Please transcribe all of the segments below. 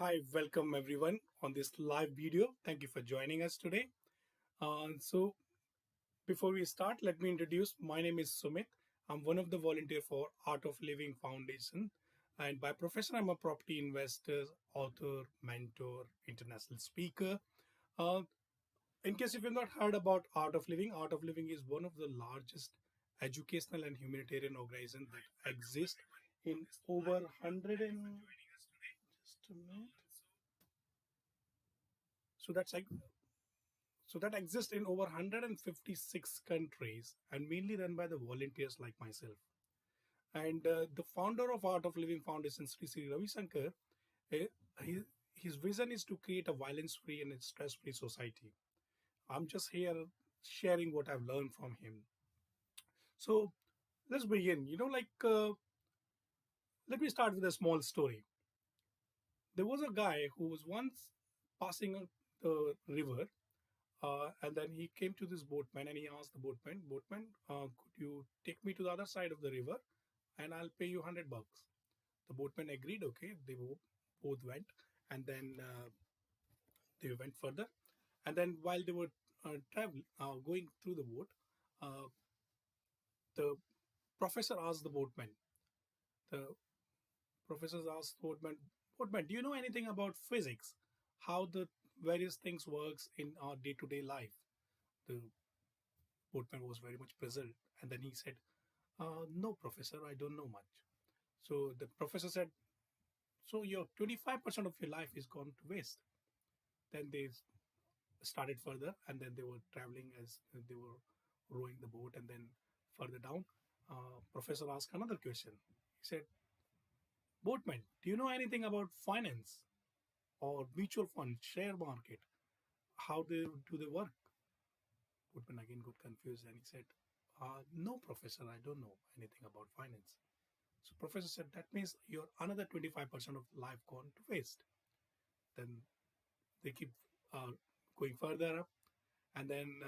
Hi, welcome everyone on this live video. Thank you for joining us today. So, before we start, let me introduce. My name is Sumit. I'm one of the volunteer for Art of Living Foundation, and by profession, I'm a property investor, author, mentor, international speaker. Uh, in case if you've not heard about Art of Living is one of the largest educational and humanitarian organizations that exist in over 100 and just a minute. So that's like that exists in over 156 countries and mainly run by the volunteers like myself. And the founder of Art of Living Foundation, Sri Ravi Shankar, eh, he, his vision is to create a violence-free and stress-free society. I'm just here sharing what I've learned from him. So let's begin. Let me start with a small story. There was a guy who was once passing the river. And then he came to this boatman and he asked the boatman, could you take me to the other side of the river and I'll pay you $100. The boatman agreed. Okay, they both went, and then they went further. And then while they were traveling, going through the boat, uh, the professor asked the professor asked the boatman, do you know anything about physics? How the various things works in our day-to-day life? The boatman was very much puzzled, and then he said, no, professor, I don't know much. So the professor said, so your 25% of your life is gone to waste. Then they started further, and then they were traveling as they were rowing the boat, and then further down, professor asked another question. He said, boatman, do you know anything about finance or mutual fund, share market? How do they work? Boatman again got confused and he said, no, professor, I don't know anything about finance. So professor said, that means your another 25% of life gone to waste. Then they keep uh, going further up. And then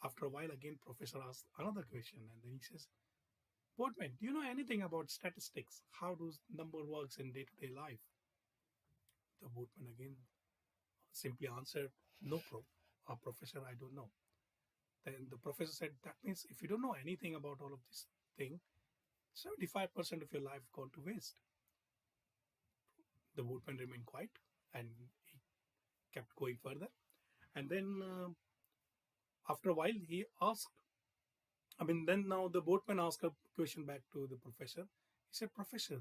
after a while, again, professor asked another question. And then he says, Boatman, do you know anything about statistics? How does number works in day-to-day life? The boatman again simply answered, no, professor, I don't know. Then the professor said, that means if you don't know anything about all of this thing, 75% of your life gone to waste. The boatman remained quiet and he kept going further. And then after a while, he asked, then now the boatman asked a question back to the professor. He said, Professor,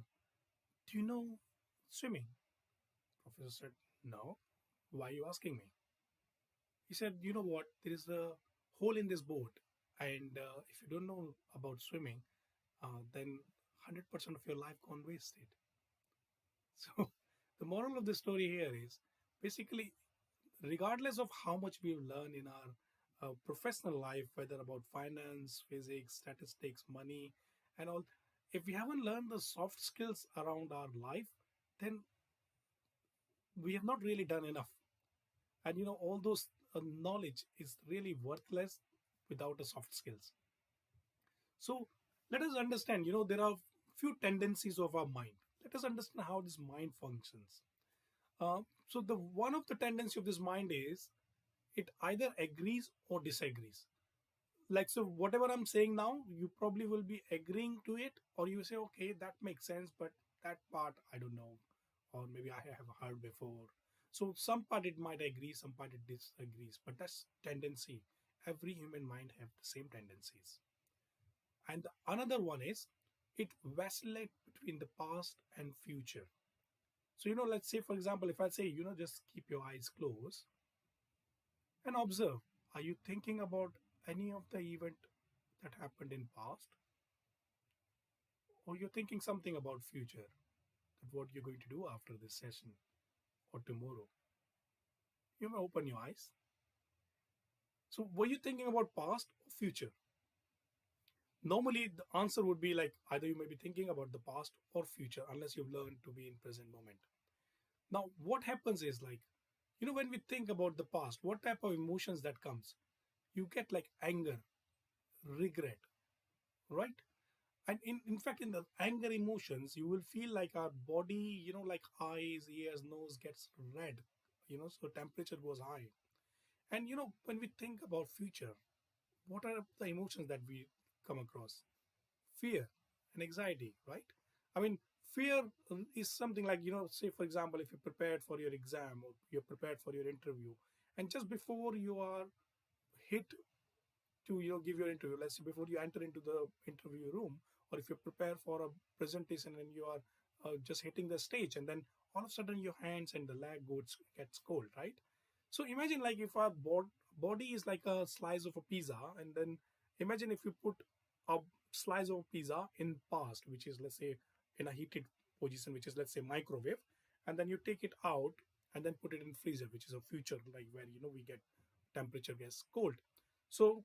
do you know swimming? Professor said, no. Why are you asking me? He said, you know what? There is a hole in this boat. And if you don't know about swimming, then 100% of your life gone wasted. So the moral of the story here is basically, regardless of how much we've learned in our professional life, whether about finance, physics, statistics, money, and all, if we haven't learned the soft skills around our life, then we have not really done enough. And all those knowledge is really worthless without the soft skills. So let us understand, there are few tendencies of our mind. Let us understand how this mind functions. So the one of the tendency of this mind is it either agrees or disagrees. Like, so whatever I'm saying now, you probably will be agreeing to it, or you say, okay, that makes sense, but that part I don't know, or maybe I have heard before. So some part it might agree, some part it disagrees, but that's tendency. Every human mind have the same tendencies. And the another one is it vacillates between the past and future. So, let's say, for example, if I say, just keep your eyes closed and observe, are you thinking about any of the event that happened in past, or you're thinking something about future, that what you're going to do after this session or tomorrow? You may open your eyes. So were you thinking about past or future? Normally the answer would be like either you may be thinking about the past or future, unless you've learned to be in present moment. Now what happens is, like, when we think about the past, what type of emotions that comes? You get like anger, regret, right? And in fact, in the anger emotions, you will feel like our body, like eyes, ears, nose gets red, so temperature goes high. And when we think about future, what are the emotions that we come across? Fear and anxiety, right? I mean, fear is something like, say for example, if you're prepared for your exam or you're prepared for your interview, and just before you are hit to give your interview, let's say before you enter into the interview room, or if you prepare for a presentation and you are just hitting the stage, and then all of a sudden your hands and the leg gets cold, right? So imagine like if our body is like a slice of a pizza, and then imagine if you put a slice of pizza in past, which is, let's say, in a heated position, which is, let's say, microwave, and then you take it out and then put it in freezer, which is a future, like where we get temperature gets cold. So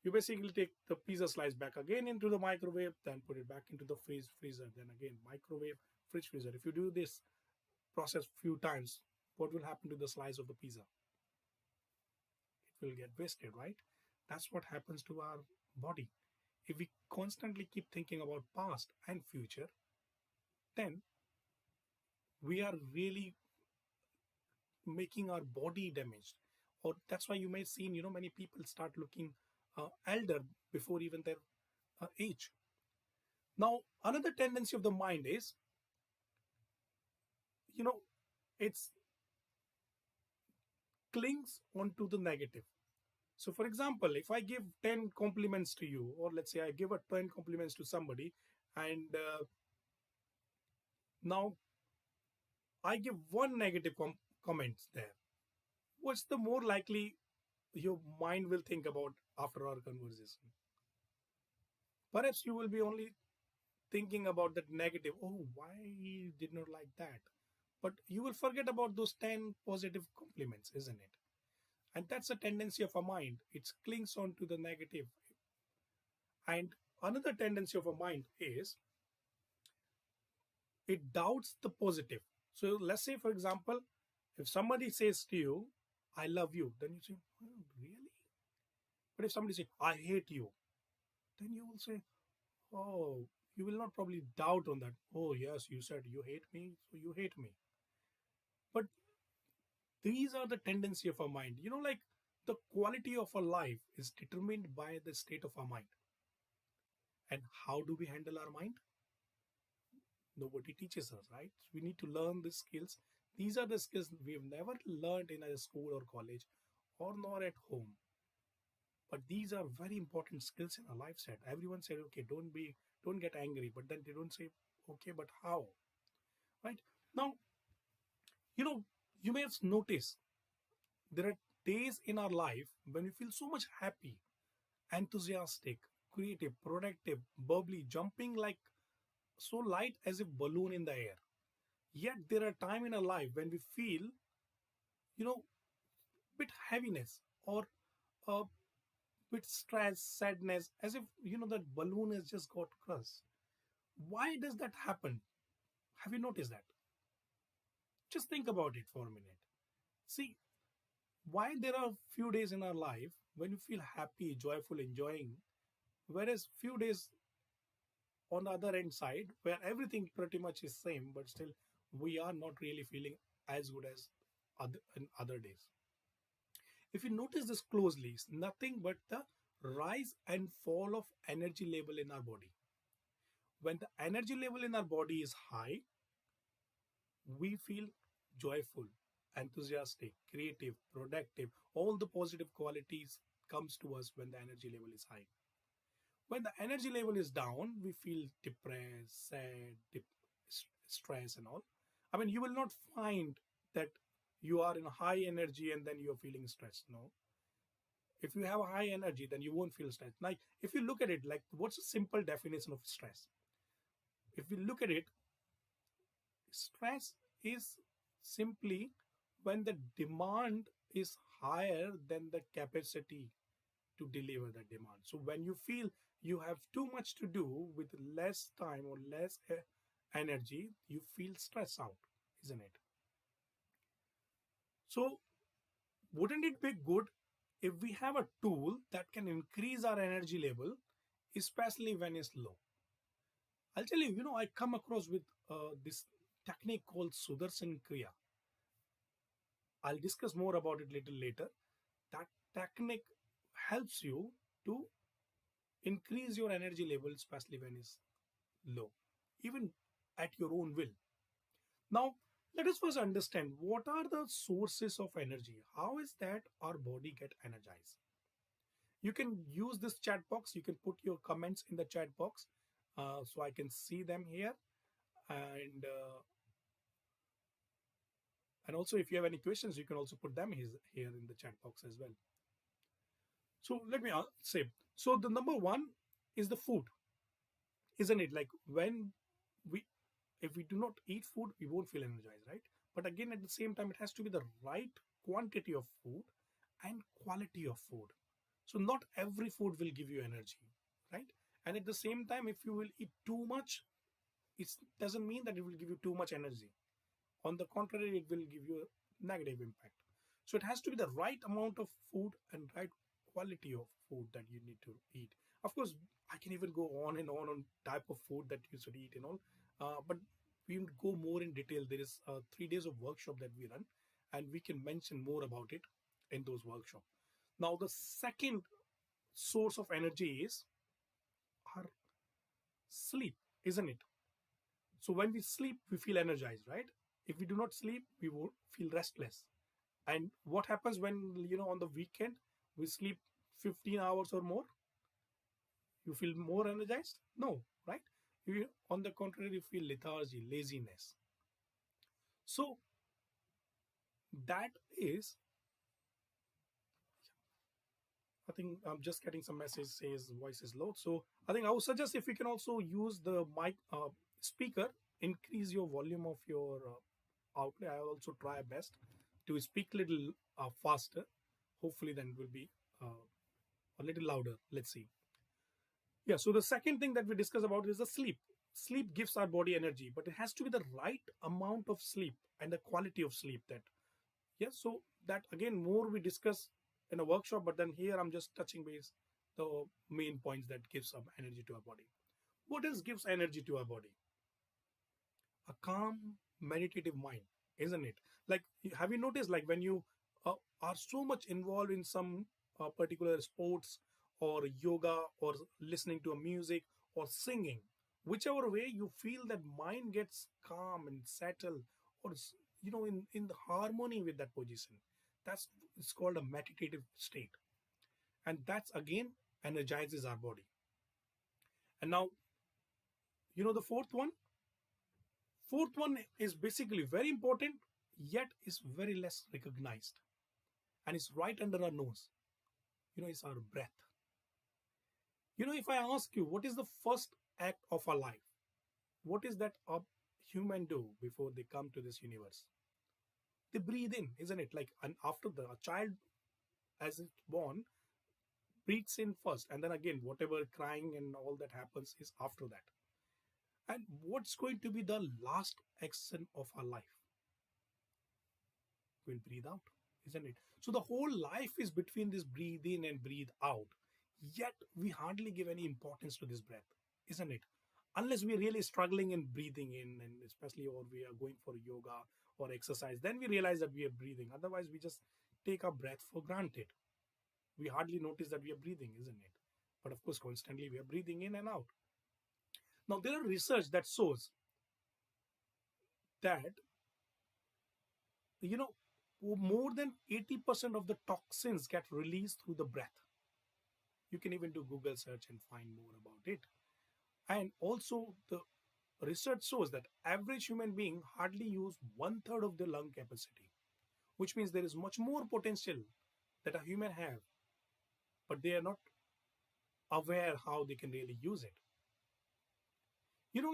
you basically take the pizza slice back again into the microwave, then put it back into the freezer, then again microwave, fridge, freezer. If you do this process few times, what will happen to the slice of the pizza? It will get wasted, right? That's what happens to our body. If we constantly keep thinking about past and future, then we are really making our body damaged. Or that's why you may have seen, many people start looking elder before even their age. Now, another tendency of the mind is, you know, it's clings onto the negative. So, for example, if I give 10 compliments to you, or let's say I give a 10 compliments to somebody, and now I give one negative comment there, what's the more likely your mind will think about after our conversation? Perhaps you will be only thinking about that negative. Oh, why he did not like that? But you will forget about those 10 positive compliments, isn't it? And that's a tendency of a mind. It clings on to the negative. And another tendency of a mind is it doubts the positive. So let's say, for example, if somebody says to you, I love you, then you say, oh, really? But if somebody says, I hate you, then you will say, oh, you will not probably doubt on that. Oh, yes, you said you hate me, so you hate me. But these are the tendency of our mind. Like the quality of our life is determined by the state of our mind. And how do we handle our mind? Nobody teaches us, right? We need to learn these skills. These are the skills we've never learned in a school or college or nor at home. But these are very important skills in a life set. Everyone said, okay, don't get angry. But then they don't say, okay, but how? Right? Now, you know, you may have noticed there are days in our life when we feel so much happy, enthusiastic, creative, productive, bubbly, jumping like so light as if balloon in the air. Yet there are times in our life when we feel, bit heaviness or a bit stress, sadness, as if that balloon has just got crushed. Why does that happen? Have you noticed that? Just think about it for a minute. See, why there are few days in our life when we feel happy, joyful, enjoying, whereas few days on the other end side where everything pretty much is same, but still we are not really feeling as good as in other days. If you notice this closely, it's nothing but the rise and fall of energy level in our body. When the energy level in our body is high, we feel joyful, enthusiastic, creative, productive. All the positive qualities comes to us when the energy level is high. When the energy level is down, we feel depressed, sad, stress, and all. I mean, you will not find that you are in high energy and then you're feeling stressed. No. If you have a high energy, then you won't feel stressed. Like, if you look at it, like, what's a simple definition of stress? If we look at it, stress is simply when the demand is higher than the capacity to deliver the demand. So when you feel you have too much to do with less time or less energy, you feel stressed out, isn't it? So wouldn't it be good if we have a tool that can increase our energy level, especially when it's low? I'll tell you, I come across with this technique called Sudarshan Kriya. I'll discuss more about it little later. That technique helps you to increase your energy level, especially when it's low, even at your own will. Now, let us first understand what are the sources of energy. How is that our body get energized? You can use this chat box. You can put your comments in the chat box, so I can see them here. And also, if you have any questions, you can also put them here in the chat box as well. So let me say. So the number one is the food, isn't it? Like when we, if we do not eat food, we won't feel energized, right? But again, at the same time, it has to be the right quantity of food and quality of food. So not every food will give you energy, right? And at the same time, if you will eat too much, it doesn't mean that it will give you too much energy. On the contrary, it will give you a negative impact. So it has to be the right amount of food and right quality of food that you need to eat. Of course, I can even go on and on type of food that you should eat and all. But we will go more in detail. There is 3 days of workshop that we run, and we can mention more about it in those workshops. Now, the second source of energy is our sleep, isn't it? So when we sleep, we feel energized, right? If we do not sleep, we will feel restless. And what happens when, on the weekend, we sleep 15 hours or more? You feel more energized? No, right? On the contrary, you feel lethargy, laziness. So that is, I think I'm just getting some message says voice is low. So I think I would suggest if you can also use the mic speaker, increase your volume of your outlet. I will also try best to speak a little faster. Hopefully, then it will be a little louder. Let's see. Yeah. So the second thing that we discuss about is the sleep. Sleep gives our body energy, but it has to be the right amount of sleep and the quality of sleep. So that again more we discuss in a workshop, but then here I'm just touching base the main points that gives up energy to our body. What else gives energy to our body? A calm, meditative mind, isn't it? Like, have you noticed, like, when you are so much involved in some particular sports or yoga or listening to a music or singing, whichever way you feel that mind gets calm and settled or, in the harmony with that position. That's it's called a meditative state. And that's again energizes our body. And now, the fourth one is basically very important, yet is very less recognized. And it's right under our nose. It's our breath. If I ask you, what is the first act of our life? What is that a human do before they come to this universe? They breathe in, isn't it? Like, and after a child, as it's born, breathes in first. And then again, whatever crying and all that happens is after that. And what's going to be the last action of our life? We'll breathe out, isn't it? So the whole life is between this breathe in and breathe out. Yet we hardly give any importance to this breath, isn't it? Unless we're really struggling in breathing in, and especially or we are going for yoga or exercise, then we realize that we are breathing. Otherwise, we just take our breath for granted. We hardly notice that we are breathing, isn't it? But of course, constantly we are breathing in and out. Now, there are research that shows that, you know, more than 80% of the toxins get released through the breath. You can even do Google search and find more about it. And also, the research shows that average human being hardly use one-third of their lung capacity, which means there is much more potential that a human have, but they are not aware how they can really use it.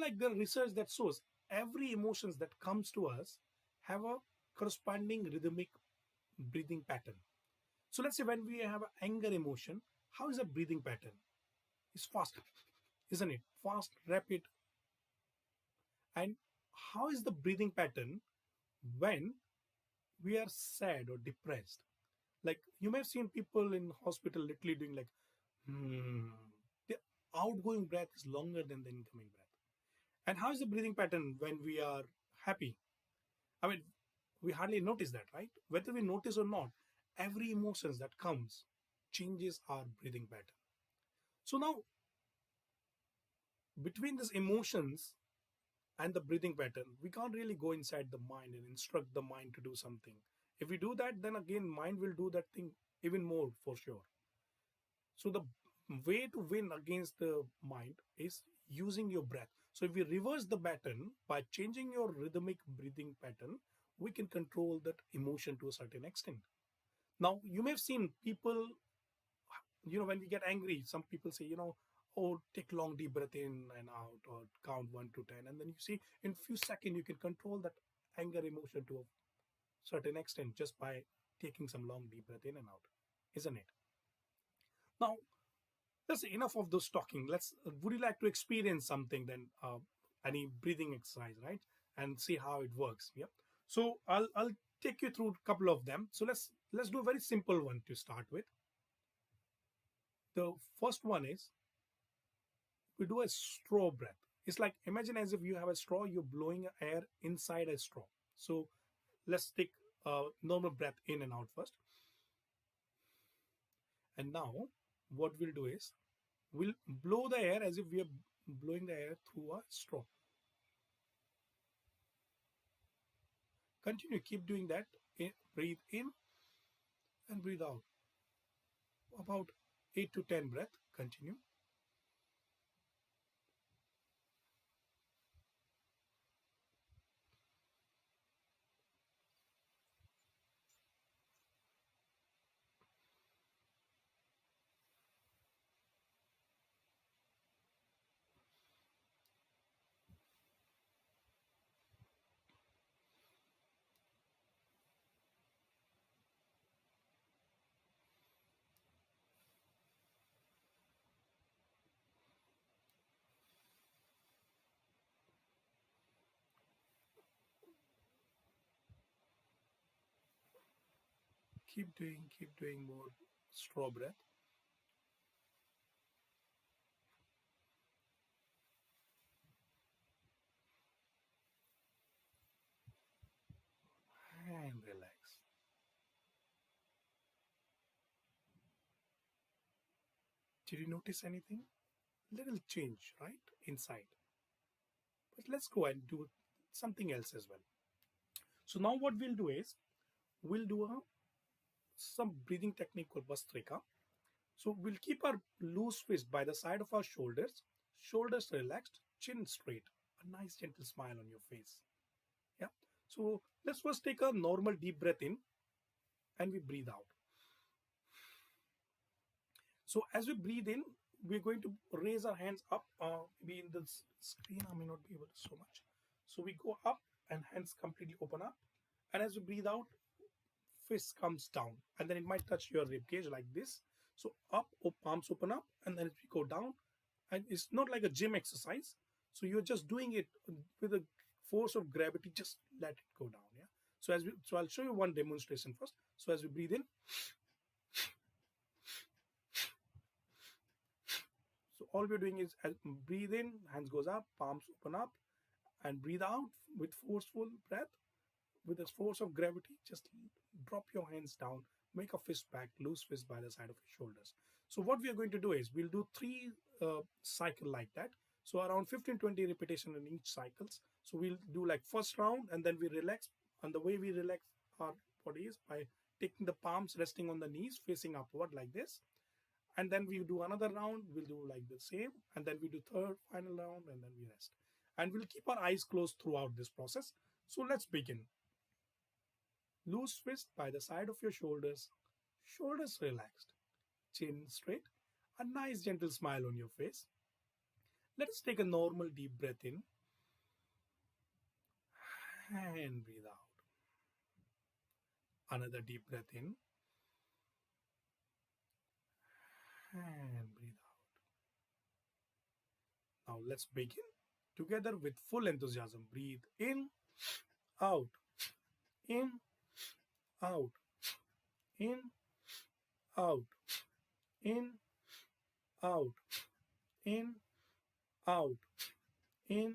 Like the research that shows every emotions that comes to us have a corresponding rhythmic breathing pattern. So let's say when we have an anger emotion, how is a breathing pattern? It's fast, isn't it? Fast, rapid. And how is the breathing pattern when we are sad or depressed? Like, you may have seen people in hospital literally doing like, hmm. The outgoing breath is longer than the incoming breath. And how is the breathing pattern when we are happy? I mean, we hardly notice that, right? Whether we notice or not, every emotions that comes changes our breathing pattern. So now, between these emotions and the breathing pattern, we can't really go inside the mind and instruct the mind to do something. If we do that, then again, mind will do that thing even more for sure. So the way to win against the mind is using your breath. So if we reverse the pattern by changing your rhythmic breathing pattern, we can control that emotion to a certain extent. Now, you may have seen people, when we get angry, some people say, oh, take long deep breath in and out, or count 1 to 10. And then you see in few seconds, you can control that anger emotion to a certain extent just by taking some long deep breath in and out, isn't it? Now, that's enough of those talking. Would you like to experience something then, any breathing exercise, right? And see how it works. Yep. So I'll take you through a couple of them. So let's do a very simple one to start with. The first one is we do a straw breath. It's like imagine as if you have a straw, you're blowing air inside a straw. So let's take a normal breath in and out first. And now what we'll do is we'll blow the air as if we are blowing the air through a straw. Continue, keep doing that. Breathe in and breathe out. About 8 to 10 breath. Continue. Keep doing more straw breath. And relax. Did you notice anything? Little change, right? Inside. But let's go and do something else as well. So now what we'll do is we'll do some breathing technique called Vastrika. So we'll keep our loose fist by the side of our shoulders relaxed, chin straight, a nice gentle smile on your face. Yeah. So let's first take a normal deep breath in and we breathe out. So as we breathe in, we're going to raise our hands up. Maybe in the screen, I may not be able to so much. So we go up and hands completely open up. And as we breathe out, fist comes down. And then it might touch your rib cage like this. So up, palms open up, and then we go down. And it's not like a gym exercise. So you're just doing it with the force of gravity. Just let it go down. Yeah. So I'll show you one demonstration first. So as we breathe in, so all we're doing is breathe in, hands goes up, palms open up, and breathe out with forceful breath. With the force of gravity, just drop your hands down, make a fist back, loose fist by the side of your shoulders. So what we are going to do is we'll do three cycle like that. So around 15-20 repetition in each cycles. So we'll do like first round and then we relax. And the way we relax our body is by taking the palms resting on the knees, facing upward like this. And then we do another round, we'll do like the same. And then we do third, final round, and then we rest. And we'll keep our eyes closed throughout this process. So let's begin. Loose fist by the side of your shoulders relaxed, chin straight, a nice gentle smile on your face. Let us take a normal deep breath in and breathe out. Another deep breath in and breathe out. Now let's begin together with full enthusiasm. Breathe in, out, in, out, in, out, in, out, in, out, in,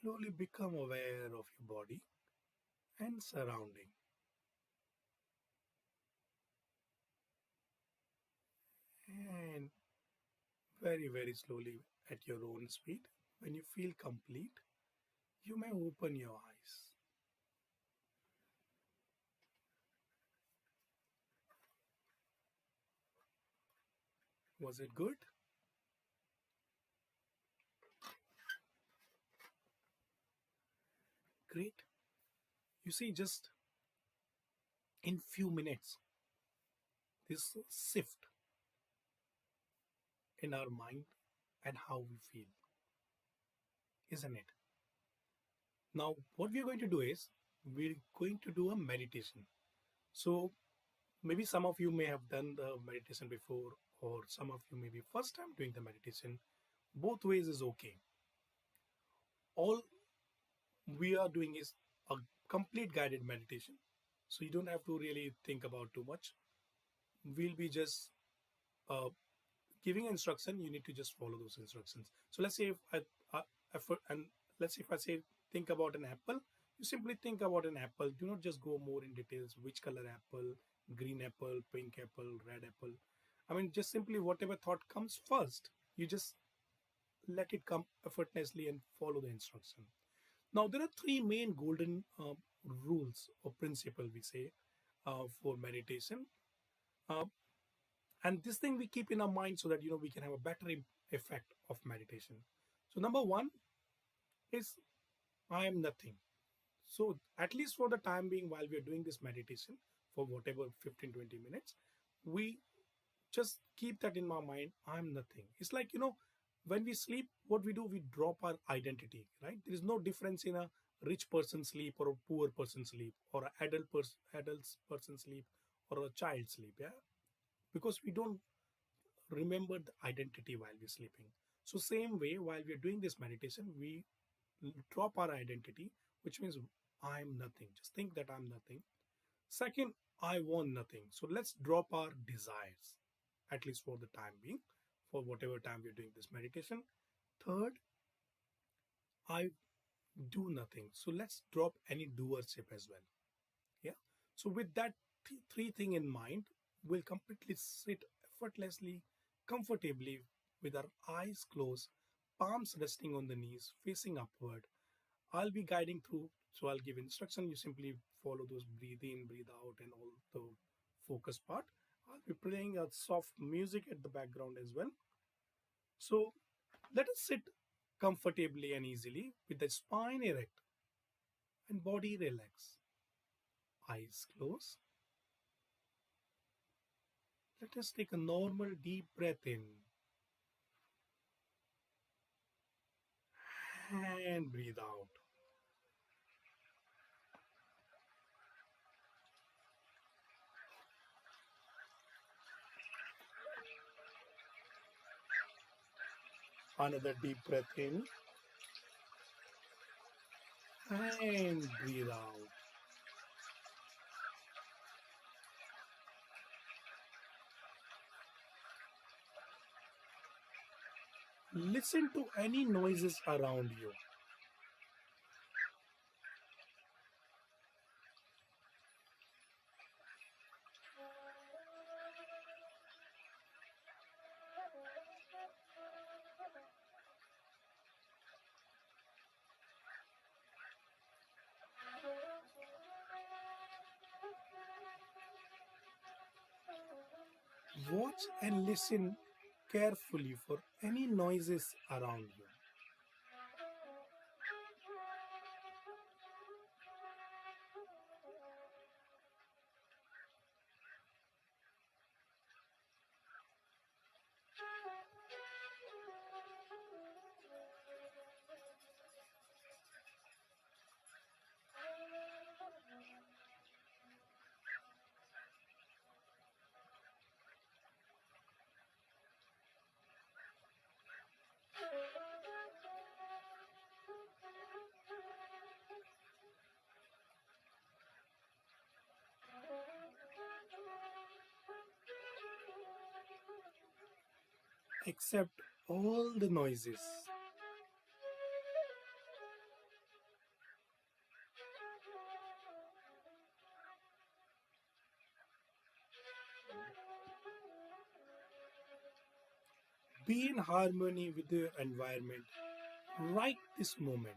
Slowly become aware of your body and surrounding. And very, very slowly at your own speed, when you feel complete, you may open your eyes. Was it good? Great. You see, just in few minutes, this shift in our mind and how we feel, isn't it? Now, what we're going to do is we're going to do a meditation. So maybe some of you may have done the meditation before, or some of you may be first time doing the meditation. Both ways is okay. All we are doing is a complete guided meditation. So you don't have to really think about too much. We'll be just uh, giving instruction. You need to just follow those instructions. So let's say and let's say if I say think about an apple, you simply think about an apple. Do not just go more in details. Which color apple, green apple, pink apple, red apple. I mean, just simply whatever thought comes first, you just let it come effortlessly and follow the instruction. Now, there are three main golden rules or principle we say for meditation, uh, and this thing we keep in our mind so that we can have a better effect of meditation. So, number one is I am nothing. So, at least for the time being, while we are doing this meditation for whatever 15-20 minutes, we just keep that in my mind. I'm nothing. It's like when we sleep, what we do, we drop our identity, right? There is no difference in a rich person sleep or a poor person sleep or an adult person sleep or a child sleep, yeah, because we don't remember the identity while we're sleeping. So same way, while we're doing this meditation, we drop our identity, which means I'm nothing. Just think that I'm nothing. Second, I want nothing. So let's drop our desires, at least for the time being, for whatever time we're doing this meditation. Third, I do nothing. So let's drop any doership as well. Yeah. So with that three thing in mind, we'll completely sit effortlessly, comfortably with our eyes closed, palms resting on the knees, facing upward. I'll be guiding through, so I'll give instruction. You simply follow those breathe in, breathe out, and all the focus part. I'll be playing a soft music at the background as well. So let us sit comfortably and easily with the spine erect and body relaxed. Eyes closed. Let us take a normal deep breath in and breathe out. Another deep breath in and breathe out. Listen to any noises around you. Watch and listen carefully for any noises around you. Accept all the noises. Be in harmony with your environment right this moment.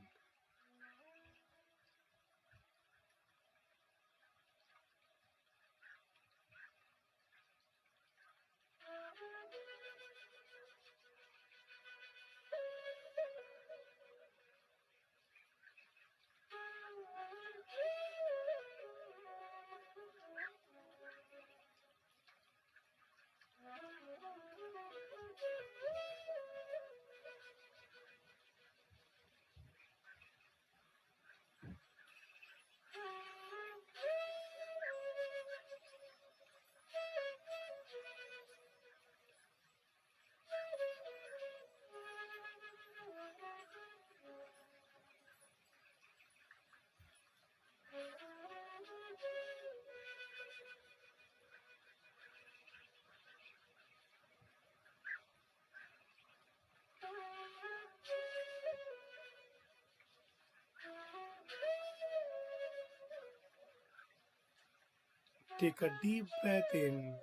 Take a deep breath in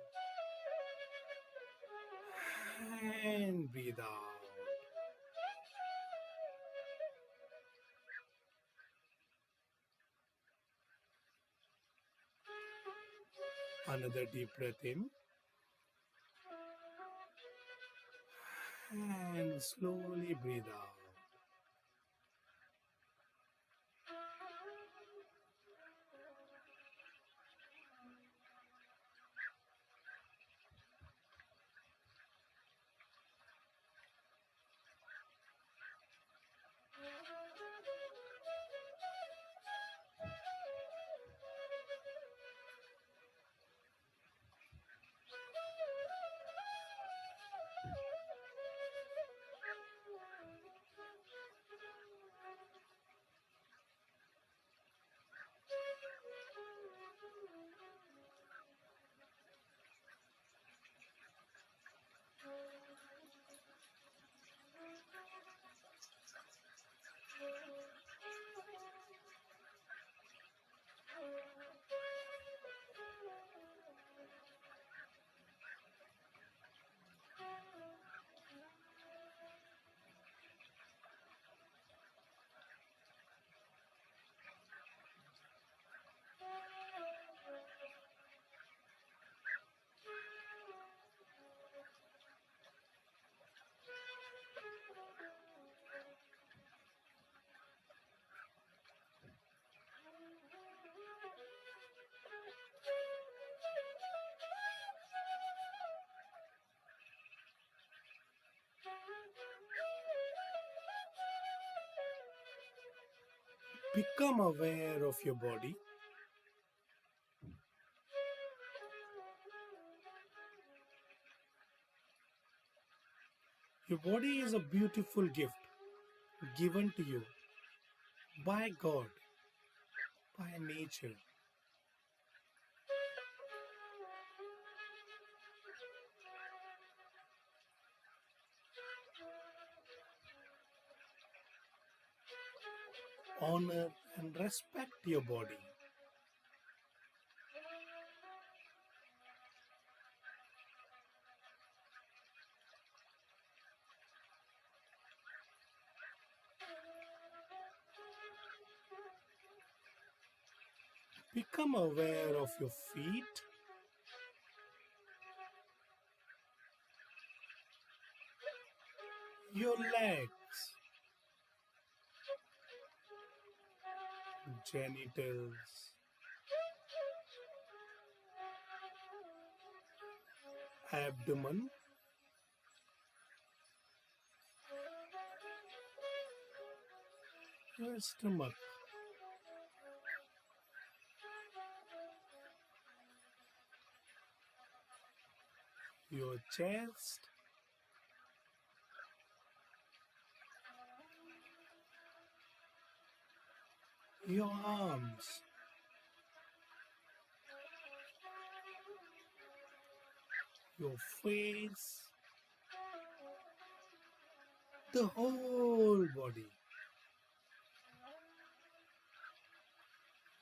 and breathe out. Another deep breath in and slowly breathe out. Become aware of your body. Your body is a beautiful gift given to you by God, by nature. Honor and respect your body. Become aware of your feet, your legs, genitals, abdomen, your stomach, your chest, your arms, your face, the whole body.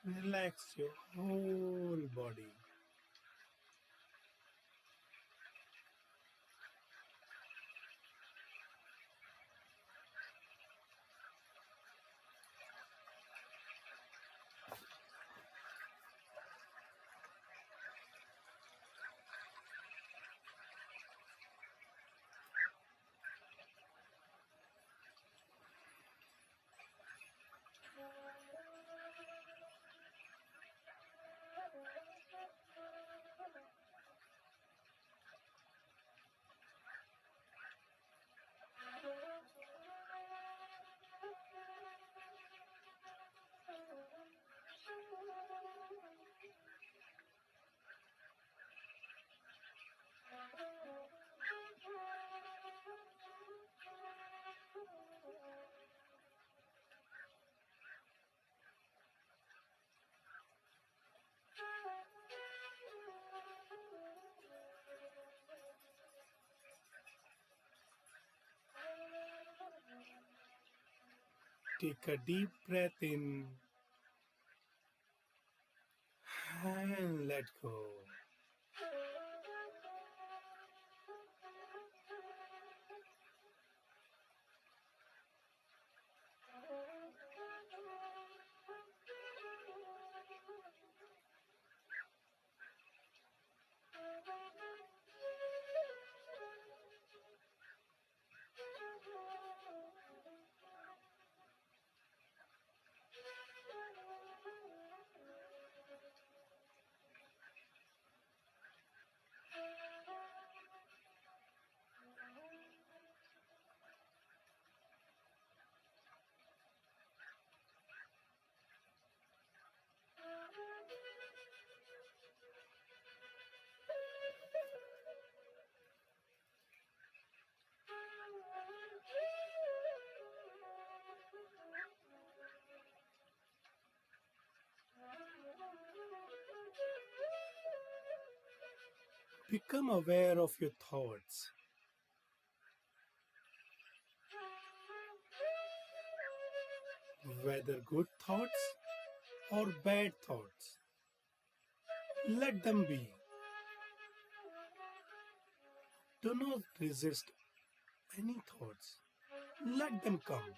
Relax your whole body. Take a deep breath in and let go. Become aware of your thoughts, whether good thoughts or bad thoughts. Let them be. Do not resist any thoughts. Let them come.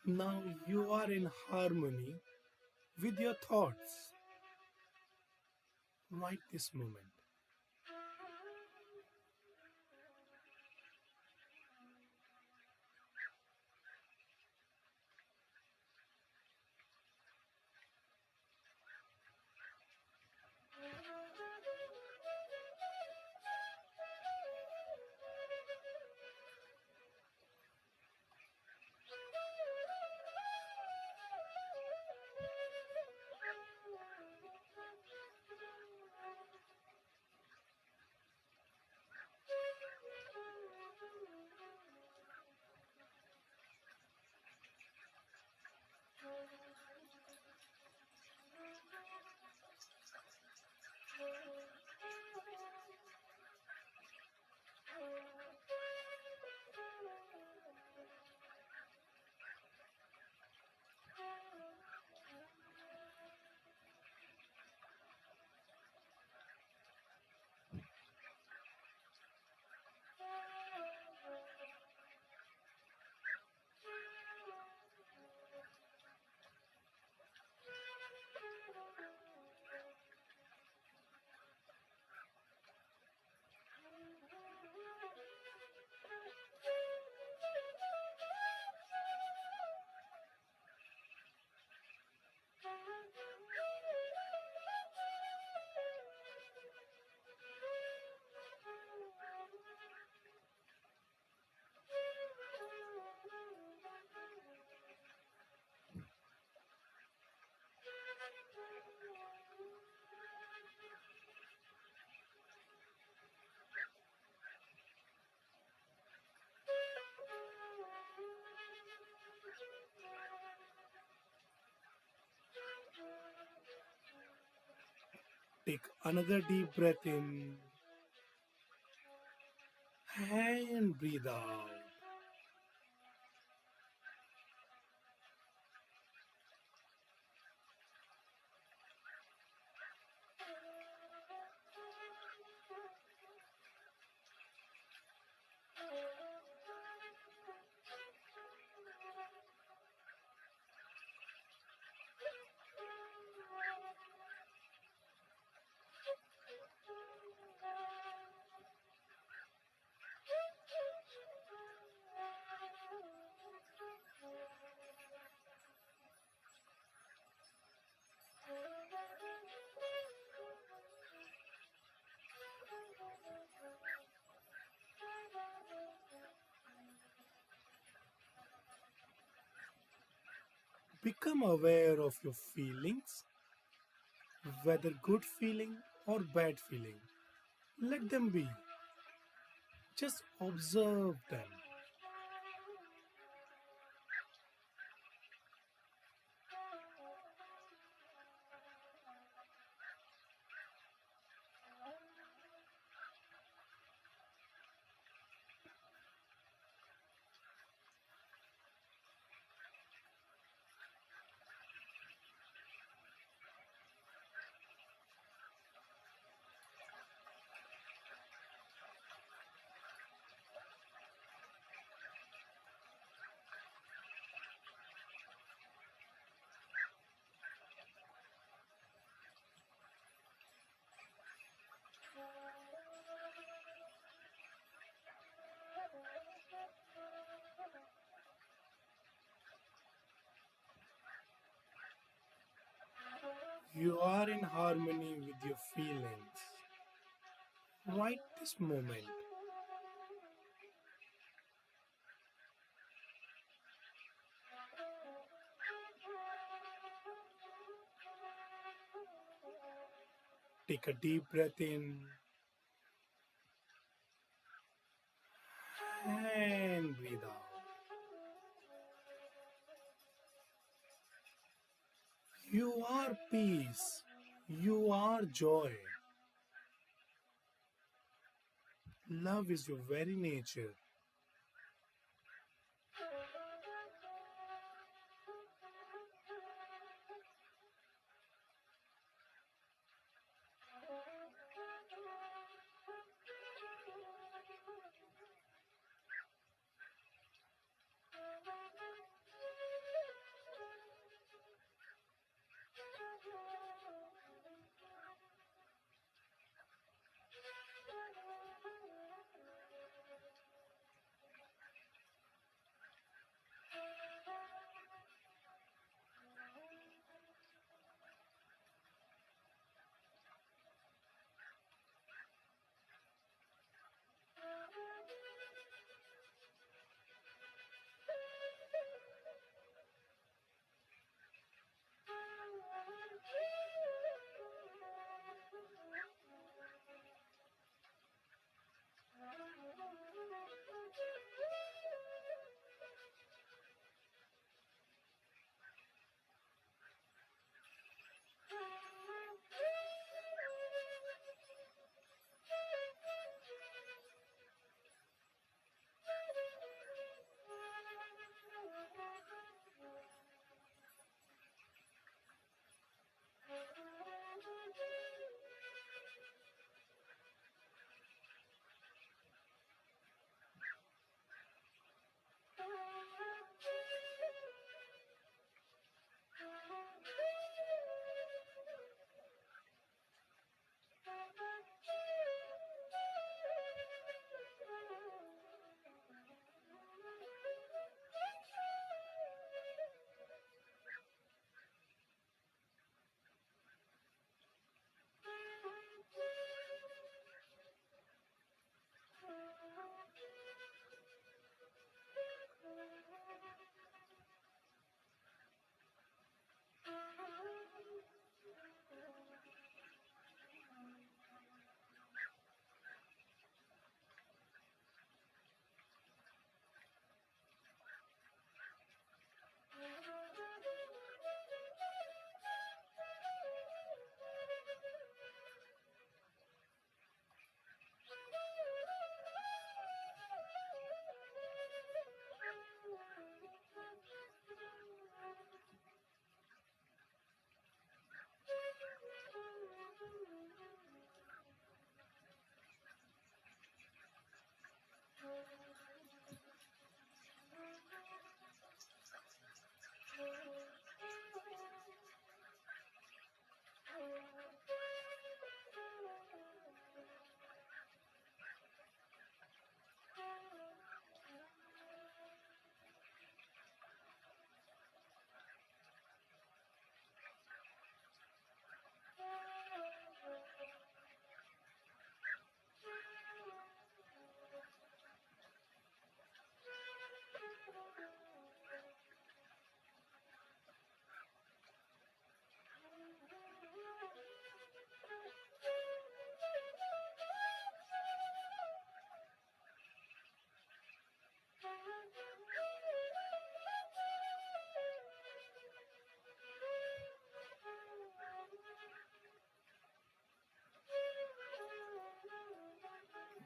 Now you are in harmony with your thoughts right this moment. Take another deep breath in and breathe out. Become aware of your feelings, whether good feeling or bad feeling. Let them be. Just observe them. You are in harmony with your feelings. Right this moment. Take a deep breath in and breathe out. You are peace. You are joy. Love is your very nature.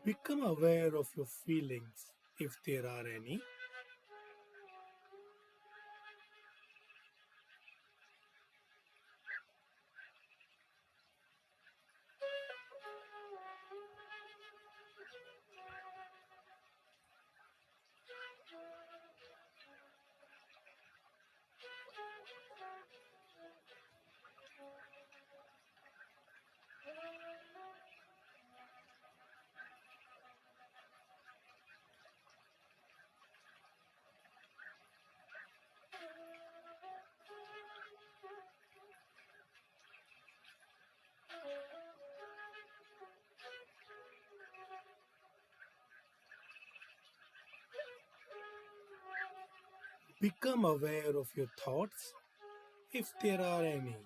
Become aware of your feelings if there are any. Become aware of your thoughts if there are any.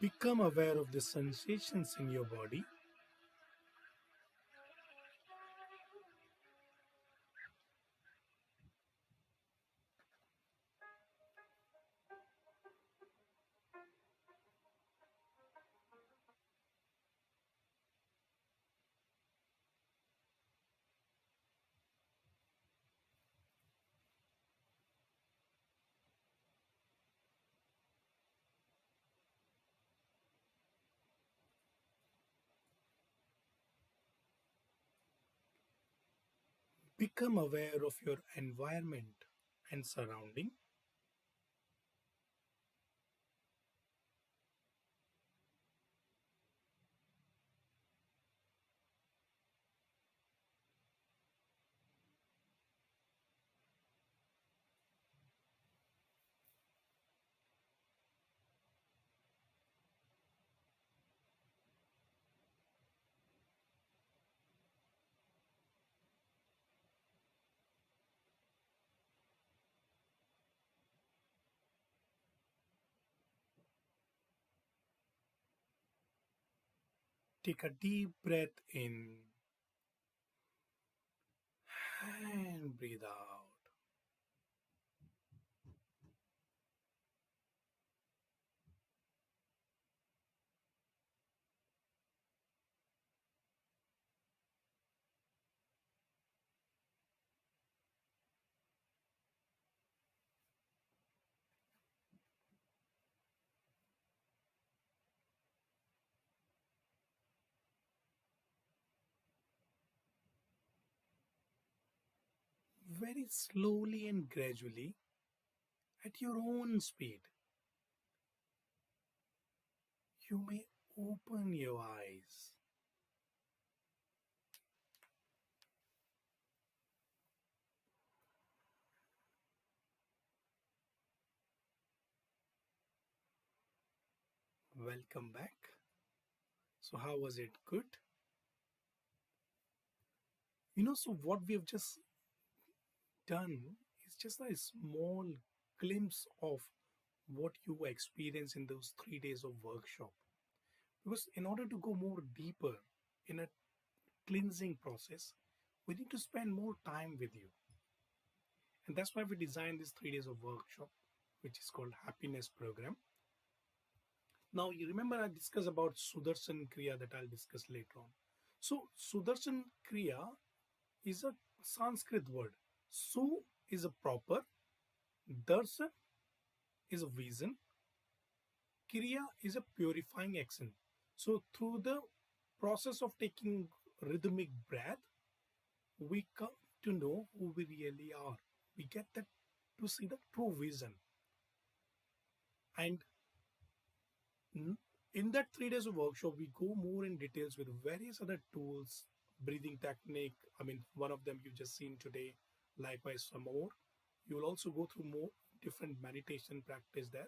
Become aware of the sensations in your body. Become aware of your environment and surrounding. Take a deep breath in and breathe out. Very slowly and gradually, at your own speed, you may open your eyes. Welcome back. So, how was it? Good? So what we have just done is just a small glimpse of what you experience in those 3 days of workshop. Because in order to go more deeper in a cleansing process, we need to spend more time with you. And that's why we designed this 3 days of workshop, which is called Happiness Program. Now, you remember I discussed about Sudarshan Kriya that I'll discuss later on. So, Sudarshan Kriya is a Sanskrit word. Su is a proper, darshan is a vision, kriya is a purifying action. So, through the process of taking rhythmic breath, we come to know who we really are. We get that to see the true vision. And in that 3 days of workshop, we go more in details with various other tools, breathing technique. I mean, one of them you've just seen today, likewise some more. You will also go through more different meditation practice there,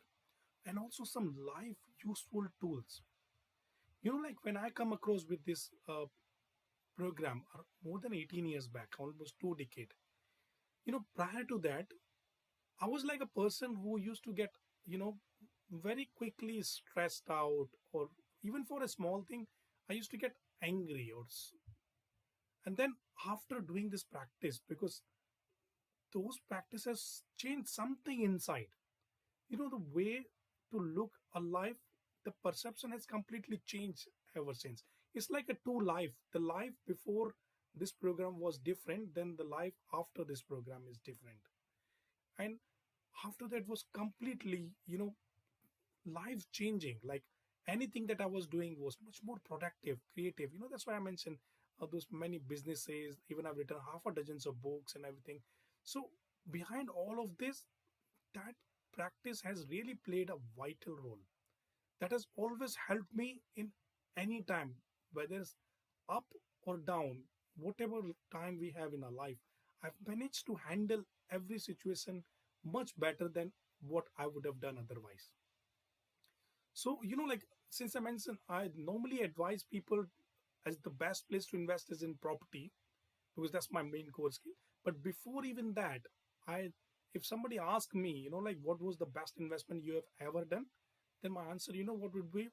and also some life useful tools. Like when I come across with this program more than 18 years back, almost 2 decades, Prior to that, I was like a person who used to get, you know, very quickly stressed out, or even for a small thing, I used to get angry. And then after doing this practice, because those practices change something inside, the way to look alive, the perception has completely changed ever since. It's like a two life. The life before this program was different, then the life after this program is different. And after that was completely, life changing. Like anything that I was doing was much more productive, creative. That's why I mentioned those many businesses. Even I've written half a dozens of books and everything. So behind all of this, that practice has really played a vital role. That has always helped me in any time, whether it's up or down, whatever time we have in our life. I've managed to handle every situation much better than what I would have done otherwise. So, like since I mentioned, I normally advise people as the best place to invest is in property because that's my main core skill. But before even that, I if somebody asks me, like what was the best investment you have ever done, then my answer, what would be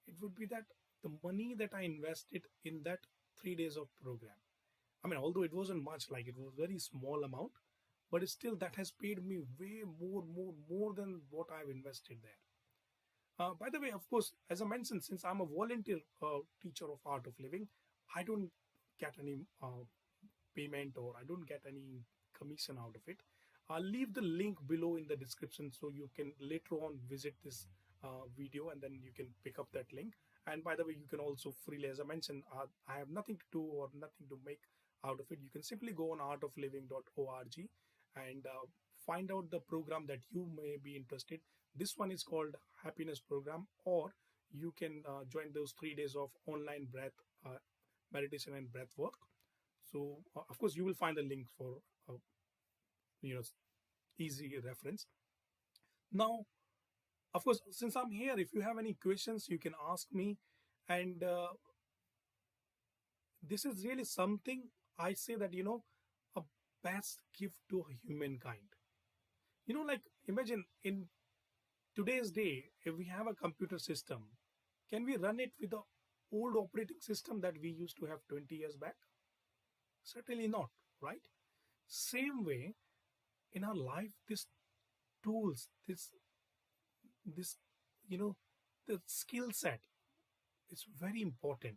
it would be that the money that I invested in that 3 days of program. I mean, although it wasn't much, like it was very small amount, but still that has paid me way more than what I've invested there. By the way, of course, as I mentioned, since I'm a volunteer teacher of art of living, I don't get any payment or I don't get any commission out of it. I'll leave the link below in the description so you can later on visit this video and then you can pick up that link. And by the way, you can also freely, as I mentioned, I have nothing to do or nothing to make out of it. You can simply go on artofliving.org and find out the program that you may be interested. This one is called Happiness Program, or you can join those 3 days of online breath meditation and breath work. So, of course, you will find the link for uh, you know easy reference. Now, of course, since I'm here, if you have any questions, you can ask me. And this is really something I say that a best gift to humankind. Like imagine in today's day, if we have a computer system, can we run it with the old operating system that we used to have 20 years back? Certainly not, right? Same way in our life, these tools, this you know the skill set is very important.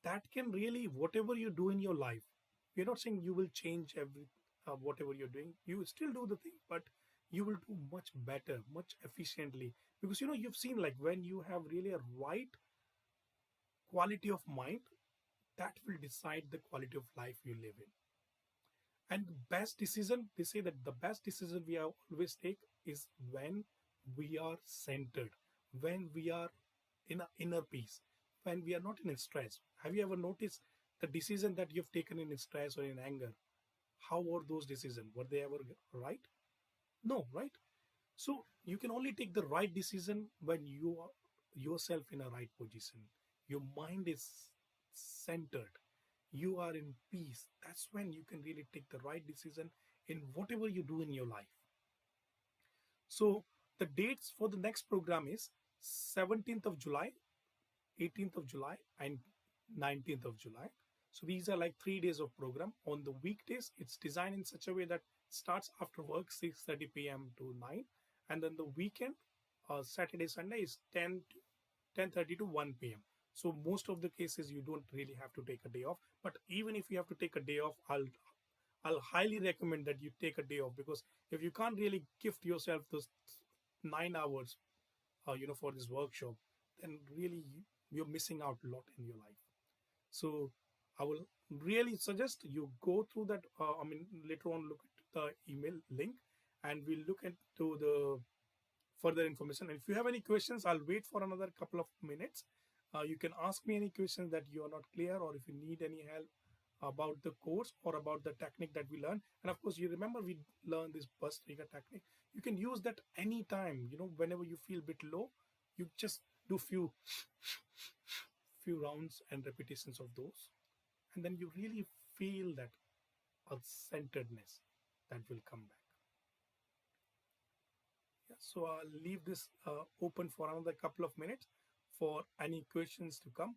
That can really, whatever you do in your life, we're not saying you will change every whatever you're doing, you will still do the thing, but you will do much better, much efficiently, because you've seen, like when you have really a right quality of mind, that will decide the quality of life you live in. And the best decision, they say that the best decision we always take is when we are centered, when we are in a inner peace, when we are not in stress. Have you ever noticed the decision that you've taken in stress or in anger? How were those decisions? Were they ever right? No, right? So you can only take the right decision when you are yourself in a right position. Your mind is centered. You are in peace. That's when you can really take the right decision in whatever you do in your life. So the dates for the next program is 17th of July, 18th of July, and 19th of July. So these are like 3 days of program. On the weekdays, it's designed in such a way that starts after work 6:30 p.m. to 9, and then the weekend, Saturday Sunday is 10:30 to 1 p.m. So most of the cases you don't really have to take a day off. But even if you have to take a day off, I'll highly recommend that you take a day off, because if you can't really gift yourself those 9 hours, for this workshop, then really you're missing out a lot in your life. So I will really suggest you go through that. Later on, look at the email link, and we'll look into the further information. And if you have any questions, I'll wait for another couple of minutes. You can ask me any questions that you are not clear, or if you need any help about the course or about the technique that we learn. And of course, you remember we learned this bus trigger technique. You can use that anytime. Whenever you feel a bit low, you just do few rounds and repetitions of those, and then you really feel that a centeredness that will come back. Yeah, so I'll leave this open for another couple of minutes for any questions to come.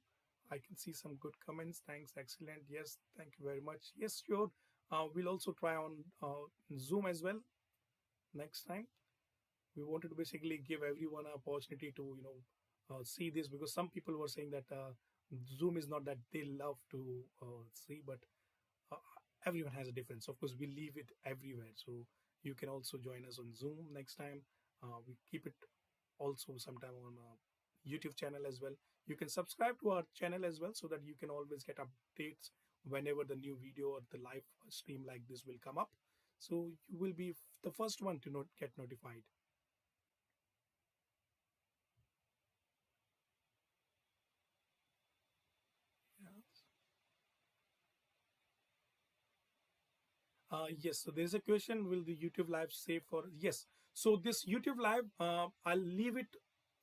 I can see some good comments. Thanks, excellent. Yes, thank you very much. Yes, sure. We'll also try on Zoom as well next time. We wanted to basically give everyone an opportunity to see this, because some people were saying that Zoom is not that they love to see, but uh, everyone has a difference. Of course, we leave it everywhere, so you can also join us on Zoom next time. We keep it also sometime on YouTube channel as well. You can subscribe to our channel as well, so that you can always get updates whenever the new video or the live stream like this will come up. So you will be the first one to get notified. Yeah. Yes, so there's a question, will the YouTube live save for? Yes, so this YouTube live, I'll leave it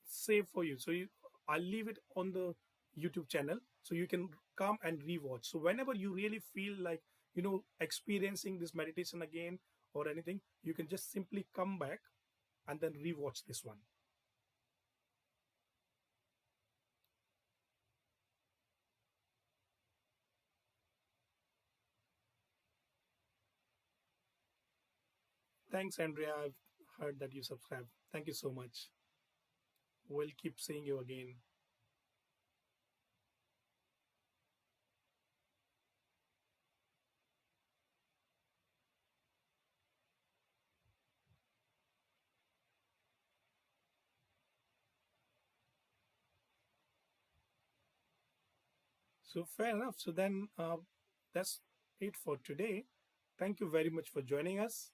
save for you. I'll leave it on the YouTube channel, so you can come and rewatch. So whenever you really feel like, experiencing this meditation again or anything, you can just simply come back and then rewatch this one. Thanks, Andrea. I've heard that you subscribe. Thank you so much. We'll keep seeing you again. So fair enough. So then that's it for today. Thank you very much for joining us.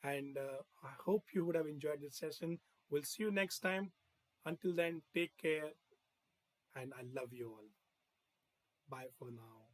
And I hope you would have enjoyed this session. We'll see you next time. Until then, take care. And I love you all. Bye for now.